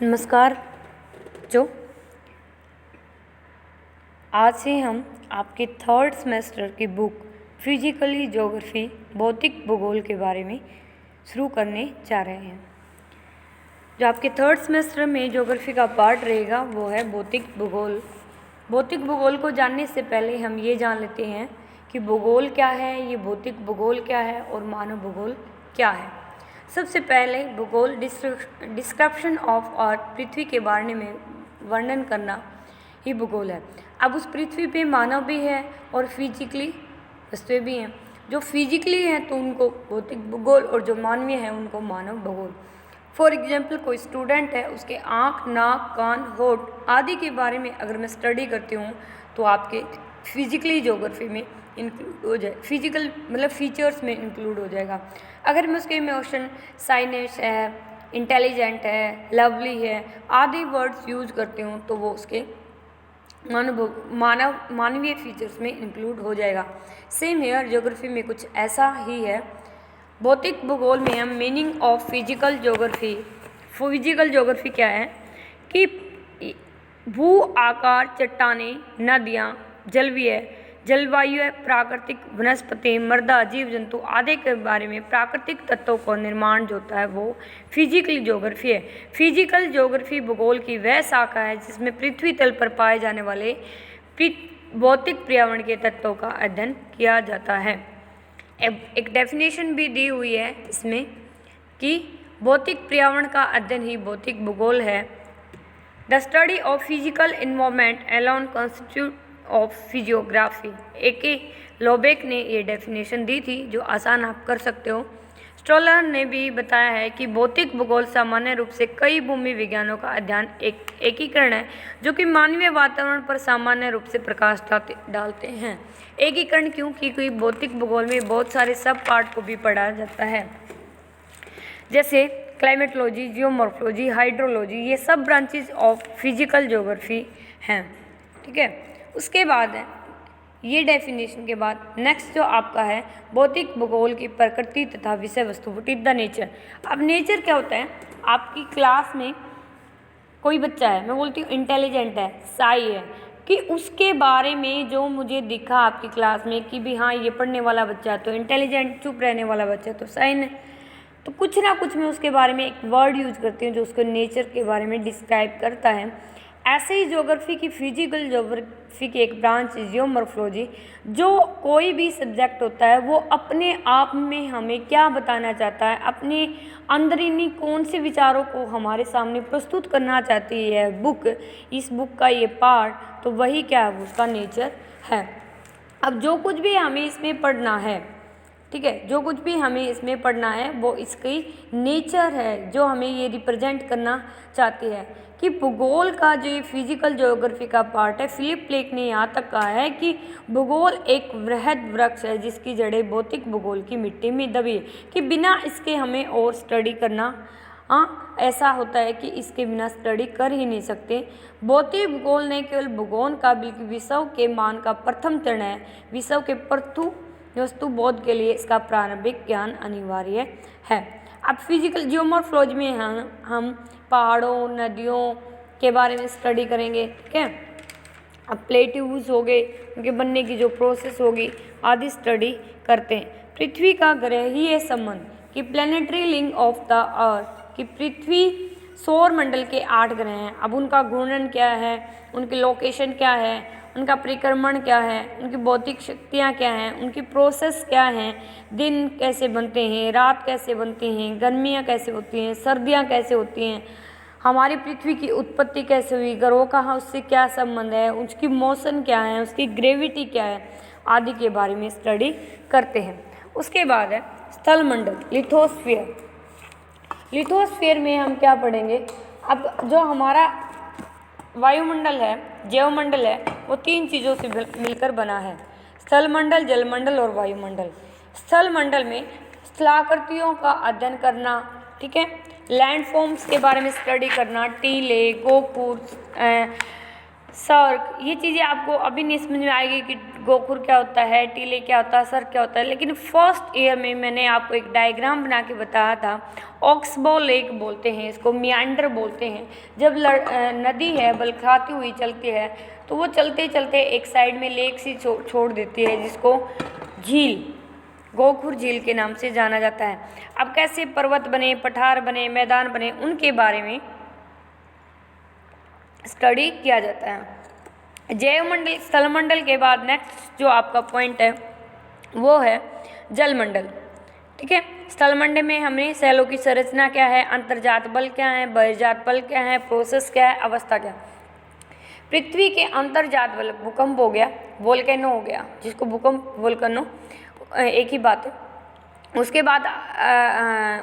नमस्कार जो आज से हम आपके थर्ड सेमेस्टर की बुक फिजिकली ज्योग्राफी भौतिक भूगोल के बारे में शुरू करने जा रहे हैं। जो आपके थर्ड सेमेस्टर में ज्योग्राफी का पार्ट रहेगा वो है भौतिक भूगोल। भौतिक भूगोल को जानने से पहले हम ये जान लेते हैं कि भूगोल क्या है, ये भौतिक भूगोल क्या है और मानव भूगोल क्या है। सबसे पहले भूगोल डिस्क्रिप्शन ऑफ अर्थ, पृथ्वी के बारे में वर्णन करना ही भूगोल है। अब उस पृथ्वी पे मानव भी है और फिजिकली वस्तुएं भी हैं। जो फिजिकली हैं तो उनको भौतिक भूगोल और जो मानवीय हैं उनको मानव भूगोल। फॉर एग्जाम्पल कोई स्टूडेंट है, उसके आँख, नाक, कान, होठ आदि के बारे में अगर मैं स्टडी करती हूँ तो आपके फिजिकली ज्योग्राफी में इंक्लूड हो जाए, फिजिकल मतलब फीचर्स में इंक्लूड हो जाएगा। अगर मैं उसके इमोशन, साइनेस है, इंटेलिजेंट है, लवली है आदि वर्ड्स यूज करती हूँ तो वो उसके मानवीय फीचर्स में इंक्लूड हो जाएगा। सेम हेयर ज्योग्राफी में कुछ ऐसा ही है। भौतिक भूगोल में हम meaning of physical geography, physical geography क्या है कि भू आकार, चट्टानें, नदियाँ, जलवायु, प्राकृतिक वनस्पति, मृदा, जीव जंतु आदि के बारे में प्राकृतिक तत्वों का निर्माण जो होता है वो फिजिकल ज्योग्राफी है। फिजिकल ज्योग्राफी भूगोल की वह शाखा है जिसमें पृथ्वी तल पर पाए जाने वाले भौतिक पर्यावरण के तत्वों का अध्ययन किया जाता है। एक डेफिनेशन भी दी हुई है इसमें कि भौतिक पर्यावरण का अध्ययन ही भौतिक भूगोल है। The study of physical environment alone constitute of physiography. A K. Lobeck ने ये डेफिनेशन दी थी जो आसान आप कर सकते हो। स्टोलर ने भी बताया है कि भौतिक भूगोल सामान्य रूप से कई भूमि विज्ञानों का अध्ययन एकीकरण है जो कि मानवीय वातावरण पर सामान्य रूप से प्रकाश डालते हैं। एकीकरण क्योंकि भौतिक भूगोल में बहुत सारे सब पार्ट को भी पढ़ा जाता है, जैसे क्लाइमेटोलॉजी, जियोमॉर्फोलॉजी, हाइड्रोलॉजी, ये सब ब्रांचेज ऑफ फिजिकल ज्योग्राफी हैं। ठीक है, उसके बाद है ये डेफिनेशन के बाद नेक्स्ट जो आपका है भौतिक भूगोल की प्रकृति तथा विषय वस्तु, व्हाट इज द नेचर। अब नेचर क्या होता है, आपकी क्लास में कोई बच्चा है, मैं बोलती हूँ इंटेलिजेंट है, साई है, कि उसके बारे में जो मुझे दिखा आपकी क्लास में कि भी हाँ ये पढ़ने वाला बच्चा है तो इंटेलिजेंट, चुप रहने वाला बच्चा तो साइन है, तो कुछ ना कुछ मैं उसके बारे में एक वर्ड यूज करती हूँ जो उसको नेचर के बारे में डिस्क्राइब करता है। ऐसे ही ज्योग्राफी की फिजिकल ज्योग्राफी की एक ब्रांच जियोमॉर्फोलॉजी, जो कोई भी सब्जेक्ट होता है वो अपने आप में हमें क्या बताना चाहता है, अपने अंदरूनी कौन से विचारों को हमारे सामने प्रस्तुत करना चाहती है बुक, इस बुक का ये पार्ट, तो वही क्या है उसका नेचर है। अब जो कुछ भी हमें इसमें पढ़ना है, ठीक है, जो कुछ भी हमें इसमें पढ़ना है वो इसकी नेचर है जो हमें ये रिप्रेजेंट करना चाहती है। कि भूगोल का जो ये फिजिकल ज्योग्राफी का पार्ट है, फिलिप प्लेक ने यहाँ तक कहा है कि भूगोल एक वृहद वृक्ष है जिसकी जड़ें भौतिक भूगोल की मिट्टी में दबी है, कि बिना इसके हमें और स्टडी करना ऐसा होता है कि इसके बिना स्टडी कर ही नहीं सकते। भौतिक भूगोल ने केवल भूगोल का बल्कि विश्व के मान का प्रथम चरण है। विश्व के प्रथु वस्तु बोध के लिए इसका प्रारंभिक ज्ञान अनिवार्य है। अब फिजिकल जियोमॉर्फोलॉजी में हम पहाड़ों, नदियों के बारे में स्टडी करेंगे। ठीक है, अब प्लेट्यूज हो गए, उनके बनने की जो प्रोसेस होगी आदि स्टडी करते हैं। पृथ्वी का ग्रहीय संबंध कि planetary link of the earth, कि पृथ्वी सौर मंडल के 8 ग्रह हैं। अब उनका घूर्णन क्या है, उनकी लोकेशन क्या है, उनका परिक्रमण क्या है, उनकी भौतिक शक्तियाँ क्या हैं, उनकी प्रोसेस क्या हैं, दिन कैसे बनते हैं, रात कैसे बनती हैं, गर्मियाँ कैसे होती हैं, सर्दियाँ कैसे होती हैं, हमारी पृथ्वी की उत्पत्ति कैसे हुई, ग्रहों का उससे क्या संबंध है, उसकी मोशन क्या है, उसकी ग्रेविटी क्या है आदि के बारे में स्टडी करते हैं। उसके बाद है स्थल मंडल, लिथोस्फीयर। लिथोस्फीयर में हम क्या पढ़ेंगे, अब जो हमारा वायुमंडल है, जैवमंडल है, वो 3 चीज़ों से मिलकर बना है, स्थल मंडल, जलमंडल और वायुमंडल। स्थल मंडल में स्थलाकृतियों का अध्ययन करना, ठीक है, लैंडफॉर्म्स के बारे में स्टडी करना, टीले, गोपुर, सर्क, ये चीज़ें आपको अभी नहीं समझ में आएगी कि गोखुर क्या होता है, टीले क्या होता है, सर क्या होता है। लेकिन फर्स्ट ईयर में मैंने आपको एक डायग्राम बना के बताया था। ऑक्सबो लेक बोलते हैं इसको, मियांडर बोलते हैं। जब नदी है बलखाती हुई चलती है तो वो चलते चलते एक साइड में लेक सी छोड़ देती है, जिसको झील, गोखुर झील के नाम से जाना जाता है। अब कैसे पर्वत बने, पठार बने, मैदान बने, उनके बारे में स्टडी किया जाता है। जैवमंडल, स्थलमंडल के बाद नेक्स्ट जो आपका पॉइंट है वो है जलमंडल। ठीक है, स्थलमंडल में हमने सेलों की संरचना क्या है, अंतर्जात बल क्या है, बहिर्जात बल क्या है, प्रोसेस क्या है, अवस्था क्या है। पृथ्वी के अंतर्जात बल, भूकंप हो गया, वोल्केनो हो गया, जिसको भूकंप वोल्केनो एक ही बात है। उसके बाद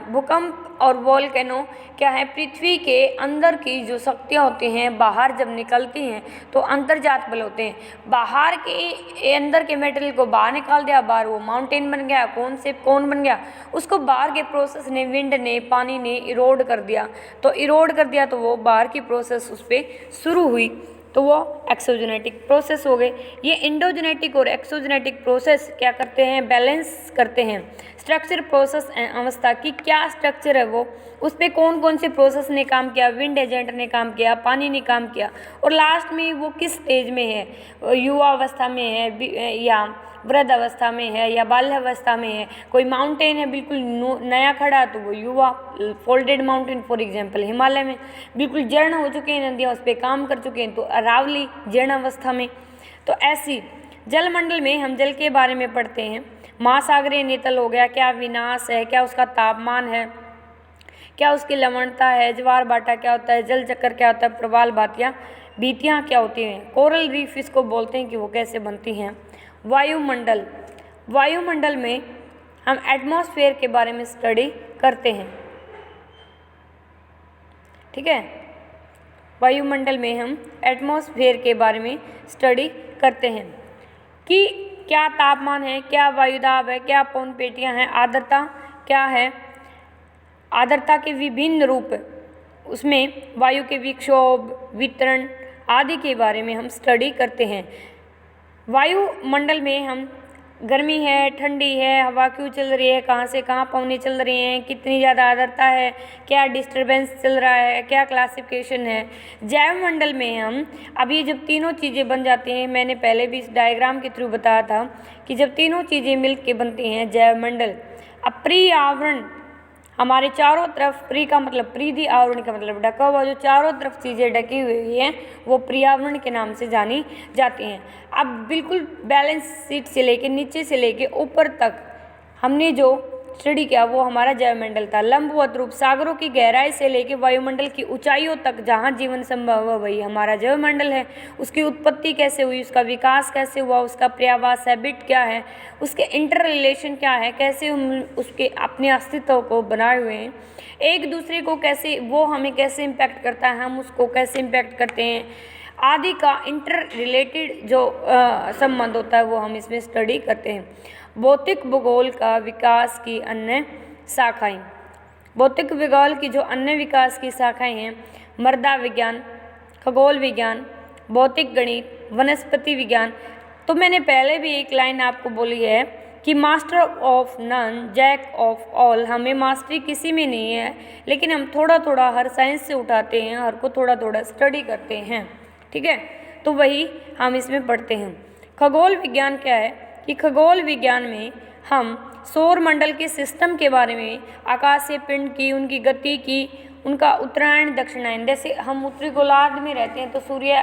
भूकंप और वोल्केनो क्या है, पृथ्वी के अंदर की जो शक्तियाँ होती हैं बाहर जब निकलती हैं तो अंतर्जात बल होते हैं। बाहर के अंदर के मेटेरियल को बाहर निकाल दिया, बाहर वो माउंटेन बन गया, कौन से कौन बन गया, उसको बाहर के प्रोसेस ने, विंड ने, पानी ने इरोड कर दिया। तो इरोड कर दिया तो वो बाहर की प्रोसेस उस पर शुरू हुई, तो वो एक्सोजेनेटिक प्रोसेस हो गए। ये इंडोजेनेटिक और एक्सोजेनेटिक प्रोसेस क्या करते हैं, बैलेंस करते हैं। स्ट्रक्चर, प्रोसेस अवस्था की क्या स्ट्रक्चर है वो, उस पर कौन कौन से प्रोसेस ने काम किया, विंड एजेंट ने काम किया, पानी ने काम किया, और लास्ट में वो किस स्टेज में है, युवा अवस्था में है या वृद्ध अवस्था में है या बाल्य अवस्था में है। कोई माउंटेन है बिल्कुल नया खड़ा तो वो युवा, folded mountain for example Himalaya में बिल्कुल जीर्ण हो चुके हैं नदियाँ, उस पर काम कर चुके हैं तो अरावली जीर्ण अवस्था में। तो ऐसी जलमंडल में हम जल के बारे में पढ़ते हैं। महासागरीय नितल हो गया, क्या विनाश है, क्या उसका तापमान है, क्या उसकी लवणता है, ज्वार भाटा क्या होता है, जल चक्कर क्या होता है, प्रवाल भीतियाँ क्या होती हैं, कोरल रीफ इसको बोलते हैं कि वो कैसे बनती हैं। वायुमंडल, वायुमंडल में हम एटमॉस्फेयर के बारे में स्टडी करते हैं। ठीक है, वायुमंडल में हम एटमॉस्फेयर के बारे में स्टडी करते हैं कि क्या तापमान है, क्या वायुदाब है, क्या पवन पेटियाँ हैं, आर्द्रता क्या है, आर्द्रता के विभिन्न रूप, उसमें वायु के विक्षोभ, वितरण आदि के बारे में हम स्टडी करते हैं। वायुमंडल में हम गर्मी है, ठंडी है, हवा क्यों चल रही है, कहाँ से कहाँ पवनें चल रही हैं, कितनी ज़्यादा आर्द्रता है, क्या डिस्टर्बेंस चल रहा है, क्या क्लासिफिकेशन है। जैवमंडल में हम, अब ये जब तीनों चीज़ें बन जाती हैं, मैंने पहले भी इस डायग्राम के थ्रू बताया था कि जब तीनों चीज़ें मिल के बनती हैं जैवमंडल। अब पर्यावरण, हमारे चारों तरफ, प्री का मतलब परिधि, आवरण का मतलब ढका हुआ, जो चारों तरफ चीज़ें ढकी हुई हैं वो पर्यावरण के नाम से जानी जाती हैं। अब बिल्कुल बैलेंस शीट से लेके नीचे से लेके ऊपर तक हमने जो स्टडी किया वो हमारा जैवमंडल था। लंबवत रूप, सागरों की गहराई से लेके वायुमंडल की ऊंचाइयों तक जहाँ जीवन संभव है वही हमारा जैवमंडल है। उसकी उत्पत्ति कैसे हुई, उसका विकास कैसे हुआ, उसका पर्यावास हैबिट क्या है, उसके इंटर रिलेशन क्या है, कैसे हम उसके अपने अस्तित्व को बनाए हुए हैं, एक दूसरे को कैसे, वो हमें कैसे इम्पैक्ट करता है, हम उसको कैसे इम्पैक्ट करते हैं, आदि का इंटर रिलेटेड जो संबंध होता है वो हम इसमें स्टडी करते हैं। भौतिक भूगोल का विकास की अन्य शाखाएं, भौतिक भूगोल की जो अन्य विकास की शाखाएं हैं, मृदा विज्ञान, खगोल विज्ञान, भौतिक गणित, वनस्पति विज्ञान। तो मैंने पहले भी एक लाइन आपको बोली है कि master of none jack of all, हमें मास्टरी किसी में नहीं है, लेकिन हम थोड़ा थोड़ा हर साइंस से उठाते हैं, हर को थोड़ा थोड़ा स्टडी करते हैं। ठीक है, तो वही हम इसमें पढ़ते हैं। खगोल विज्ञान क्या है कि खगोल विज्ञान में हम सौर मंडल के सिस्टम के बारे में, आकाशीय पिंड की, उनकी गति की, उनका उत्तरायण दक्षिणायन, जैसे हम उत्तरी गोलार्ध में रहते हैं तो सूर्य,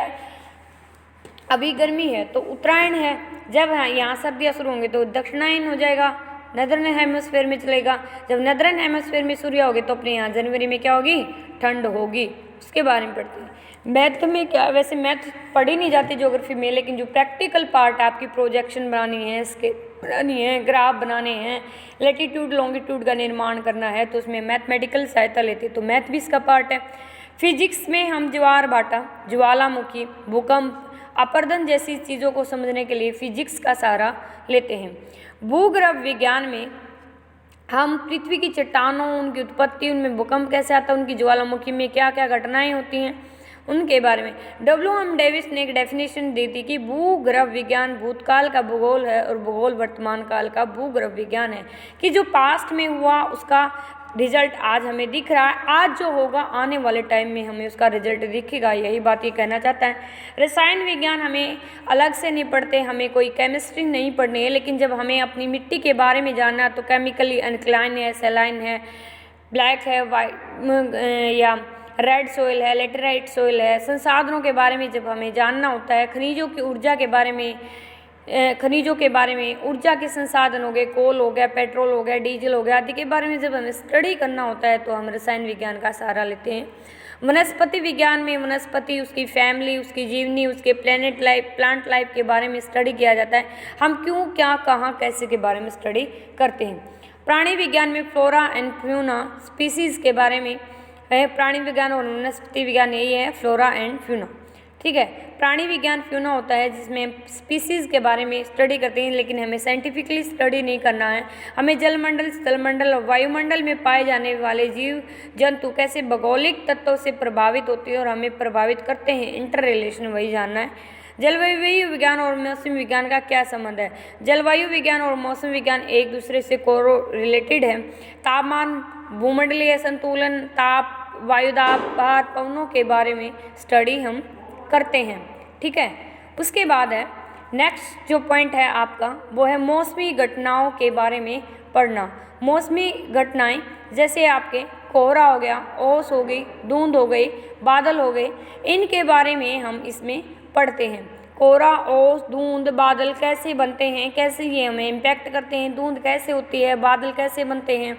अभी गर्मी है तो उत्तरायण है, जब यहाँ सर्दियाँ शुरू होंगी तो दक्षिणायन हो जाएगा, नदर्न हेमिस्फीयर में चलेगा। जब नदर्न हेमिस्फीयर में सूर्य होगी तो अपने यहाँ जनवरी में क्या होगी, ठंड होगी। उसके बारे में पढ़ते हैं। मैथ में क्या, वैसे मैथ पढ़ी नहीं जाती ज्योग्राफी में, लेकिन जो प्रैक्टिकल पार्ट आपकी प्रोजेक्शन बनानी है, स्केल बनानी है, ग्राफ बनाने हैं, लैटिट्यूड लॉन्गिट्यूड का निर्माण करना है, तो उसमें मैथमेटिकल सहायता लेते हैं, तो मैथ भी इसका पार्ट है। फिजिक्स में हम ज्वार भाटा, ज्वालामुखी, भूकंप, अपर्दन जैसी चीज़ों को समझने के लिए फिजिक्स का सहारा लेते हैं। भूगर्भ विज्ञान में हम पृथ्वी की चट्टानों, उनकी उत्पत्ति, उनमें भूकंप कैसे आता है, उनकी ज्वालामुखी में क्या क्या घटनाएं होती हैं, उनके बारे में। W.M. डेविस ने एक डेफिनेशन दी थी कि भूगर्भ विज्ञान भूतकाल का भूगोल है और भूगोल वर्तमान काल का भूगर्भ विज्ञान है, कि जो पास्ट में हुआ उसका रिजल्ट आज हमें दिख रहा है, आज जो होगा आने वाले टाइम में हमें उसका रिजल्ट दिखेगा। यही बात ये कहना चाहता है। रसायन विज्ञान हमें अलग से नहीं पढ़ते, हमें कोई केमिस्ट्री नहीं पढ़नी है, लेकिन जब हमें अपनी मिट्टी के बारे में जानना है तो केमिकली अल्कलाइन है, सैलाइन है, ब्लैक है, वाइट या रेड सोइल है, लेटेराइट सोइल है, संसाधनों के बारे में जब हमें जानना होता है, खनिजों की ऊर्जा के बारे में, ऊर्जा के संसाधन हो गए, कोल हो गया, पेट्रोल हो गया, डीजल हो गया आदि के बारे में जब हमें स्टडी करना होता है तो हम रसायन विज्ञान का सहारा लेते हैं। वनस्पति विज्ञान में वनस्पति, उसकी फैमिली, उसकी जीवनी, उसके प्लांट लाइफ के बारे में स्टडी किया जाता है। हम क्यों, क्या, कहाँ, कैसे के बारे में स्टडी करते हैं। प्राणी विज्ञान में फ्लोरा एंड फ्यूना, स्पीसीज के बारे में है। प्राणी विज्ञान और वनस्पति विज्ञान यही है, फ्लोरा एंड फ्यूना, ठीक है। प्राणी विज्ञान फ्यूना होता है जिसमें स्पीसीज के बारे में स्टडी करते हैं, लेकिन हमें साइंटिफिकली स्टडी नहीं करना है। हमें जलमंडल, स्थलमंडल और वायुमंडल में पाए जाने वाले जीव जंतु कैसे भौगोलिक तत्वों से प्रभावित होते हैं और हमें प्रभावित करते हैं, इंटर रिलेशन वही जानना है। जलवायु विज्ञान और मौसम विज्ञान का क्या संबंध है। जलवायु विज्ञान और मौसम विज्ञान एक दूसरे से कोरो रिलेटेड है। तापमान, भूमंडलीय संतुलन, ताप, वायुदाब, बाहर पवनों के बारे में स्टडी हम करते हैं, ठीक है। उसके बाद है नेक्स्ट जो पॉइंट है आपका वो है मौसमी घटनाओं के बारे में पढ़ना। मौसमी घटनाएं जैसे आपके कोहरा हो गया, ओस हो गई, धुंध हो गई, बादल हो गए, इनके बारे में हम इसमें पढ़ते हैं। कोहरा, ओस, धुंध, बादल कैसे बनते हैं, कैसे ये हमें इम्पैक्ट करते हैं, धुंध कैसे होती है, बादल कैसे बनते हैं,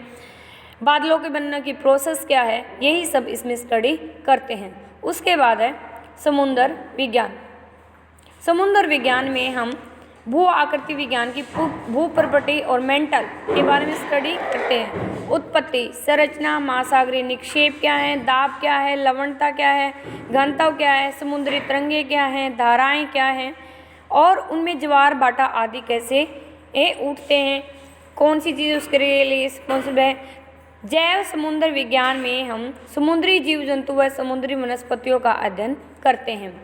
बादलों के बनने की प्रोसेस क्या है, यही सब इसमें स्टडी करते हैं। उसके बाद है समुद्र विज्ञान। समुद्र विज्ञान में हम भू आकृति विज्ञान की भू प्रॉपर्टी और मेंटल के बारे में स्टडी करते हैं। उत्पत्ति, संरचना, महासागरीय निक्षेप क्या है, दाब क्या है, लवणता क्या है, घनत्व क्या है, समुद्री तरंगे क्या हैं, धाराएं क्या हैं और उनमें ज्वार भाटा आदि कैसे उठते हैं, कौन सी चीज़ उसके लिए रिस्पॉन्सिबल है। जैव समुद्र विज्ञान में हम समुद्री जीव जंतु व समुद्री वनस्पतियों का अध्ययन करते हैं।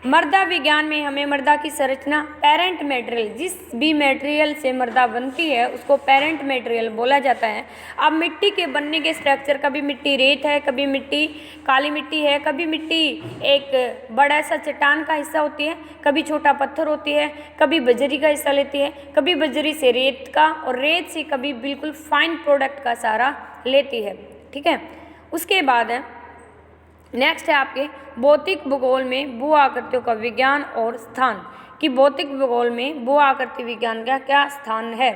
मृदा विज्ञान में हमें मृदा की संरचना, पेरेंट मटेरियल, जिस भी मटेरियल से मृदा बनती है उसको पेरेंट मटेरियल बोला जाता है। अब मिट्टी के बनने के स्ट्रक्चर, कभी मिट्टी रेत है, कभी मिट्टी काली मिट्टी है, कभी मिट्टी एक बड़ा सा चट्टान का हिस्सा होती है, कभी छोटा पत्थर होती है, कभी बजरी का हिस्सा लेती है, कभी बजरी से रेत का और रेत से कभी बिल्कुल फाइन प्रोडक्ट का सहारा लेती है, ठीक है। उसके बाद है नेक्स्ट है आपके भौतिक भूगोल में भू आकृतियों का विज्ञान और स्थान, कि भौतिक भूगोल में भू आकृति विज्ञान का क्या स्थान है।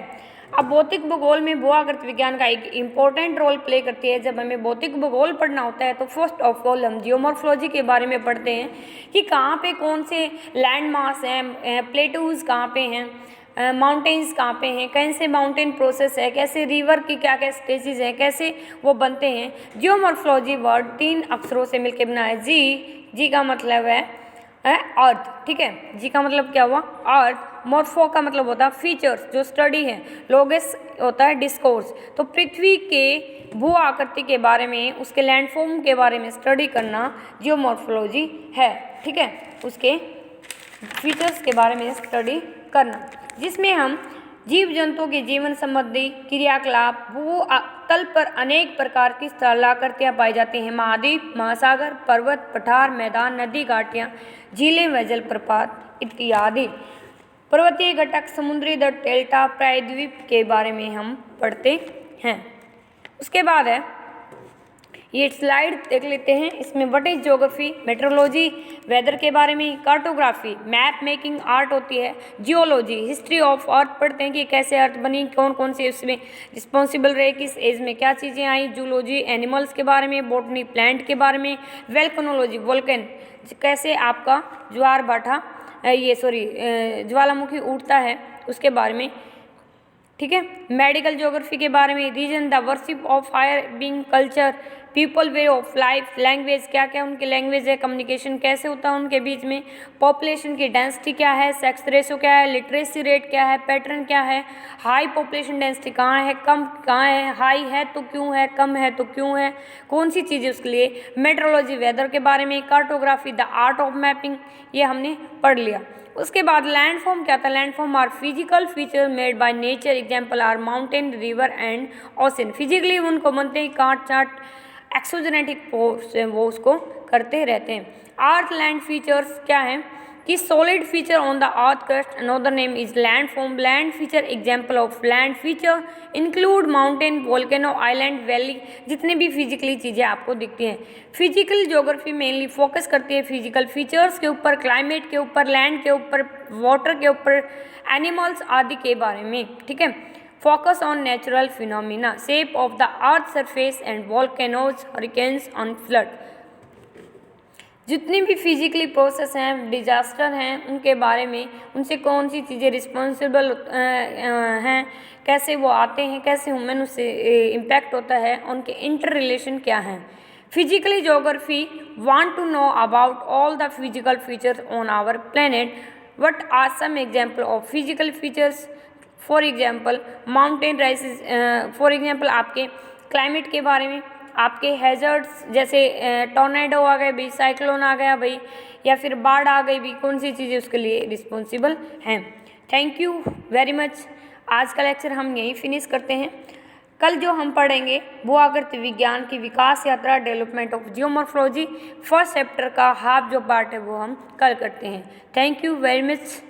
अब भौतिक भूगोल में भू आकृति विज्ञान का एक इम्पोर्टेंट रोल प्ले करती है। जब हमें भौतिक भूगोल पढ़ना होता है तो फर्स्ट ऑफ ऑल हम जियोमॉर्फोलॉजी के बारे में पढ़ते हैं कि कहाँ पे कौन से लैंड मास हैं, प्लेटूज कहाँ पे हैं, माउंटेन्स कहाँ पे हैं, कैसे माउंटेन प्रोसेस है, कैसे रिवर की क्या क्या स्टेजेस हैं, कैसे वो बनते हैं। जियोमॉर्फोलॉजी वर्ड 3 अक्षरों से मिलकर बना है। जी का मतलब है अर्थ, ठीक है। जी का मतलब क्या हुआ, अर्थ। मॉर्फो का मतलब होता है फीचर्स, जो स्टडी है। लोगस होता है डिस्कोर्स। तो पृथ्वी के भू आकृति के बारे में, उसके लैंडफॉर्म के बारे में स्टडी करना जियोमॉर्फोलॉजी है, ठीक है। उसके फीचर्स के बारे में स्टडी करना, जिसमें हम जीव जंतुओं के जीवन संबंधी क्रियाकलाप, भू तल पर अनेक प्रकार की स्थलाकृतियाँ पाई जाती हैं। महाद्वीप, महासागर, पर्वत, पठार, मैदान, नदी, घाटियाँ, झीलें व जलप्रपात इत्यादि। पर्वतीय घटक, समुद्री तट, डेल्टा, प्रायद्वीप के बारे में हम पढ़ते हैं। उसके बाद है ये स्लाइड देख लेते हैं। इसमें what is geography, meteorology, weather के बारे में, कार्टोग्राफी, मैप मेकिंग आर्ट होती है, जियोलॉजी, हिस्ट्री ऑफ अर्थ पढ़ते हैं कि कैसे अर्थ बनी, कौन कौन से उसमें रिस्पॉन्सिबल रहे, किस एज में क्या चीज़ें आई, जूलॉजी, एनिमल्स के बारे में, बॉटनी, प्लांट के बारे में, वोल्केनोलॉजी, वोल्केन कैसे आपका ज्वार भाटा ज्वालामुखी उठता है उसके बारे में, ठीक है। मेडिकल ज्योग्राफी के बारे में, region the worship of fire being culture, people way of life, language क्या क्या उनकी लैंग्वेज है, कम्युनिकेशन कैसे होता है उनके बीच में, पॉपुलेशन की डेंसिटी क्या है, सेक्स रेशो क्या है, लिटरेसी रेट क्या है, पैटर्न क्या है, हाई पॉपुलेशन डेंसिटी कहाँ है, कम कहाँ है, हाई है तो क्यों है, कम है तो क्यों है, कौन सी चीज़ है उसके लिए, मेट्रोलॉजी वेदर के बारे में, cartography the art of mapping, ये हमने पढ़ लिया। उसके बाद लैंडफॉर्म क्या था, landform are physical feature made by nature, example are mountain, river and ocean. Physically उनको बनते हैं, काट चाट एक्सोजेनेटिक फोर्स वो उसको करते रहते हैं। अर्थ लैंड फीचर्स क्या है कि solid feature on the earth crust, another name is landform. Land feature example of land feature include mountain, volcano, island, valley, जितने भी फिजिकली चीज़ें आपको दिखती हैं। फिजिकल ज्योग्राफी मेनली फोकस करती है फिजिकल फीचर्स के ऊपर, क्लाइमेट के ऊपर, लैंड के ऊपर, वाटर के ऊपर, एनिमल्स आदि के बारे में, ठीक है। Focus on natural phenomena, shape of the earth surface and volcanoes, hurricanes on flood. जितनी भी फिजिकली प्रोसेस हैं, डिजास्टर हैं, उनके बारे में, उनसे कौन सी चीज़ें रिस्पॉन्सिबल हैं, कैसे वो आते हैं, कैसे ह्यूमन उससे इम्पैक्ट होता है, उनके इंटर रिलेशन क्या हैं। Physically geography want to know about all the physical features on our planet. What are some example of physical features, for example mountain rises, for example आपके क्लाइमेट के बारे में, आपके हैजर्ड्स जैसे टॉर्नेडो आ गए भाई, साइक्लोन आ गया भाई, या फिर बाढ़ आ गई भी, कौन सी चीज़ें उसके लिए रिस्पॉन्सिबल हैं। Thank you very much. आज का लेक्चर हम यहीं फिनिश करते हैं। कल जो हम पढ़ेंगे वो आकृति विज्ञान की विकास यात्रा, development of geomorphology, first chapter का हाफ जो पार्ट है वो हम कल करते हैं। Thank you very much.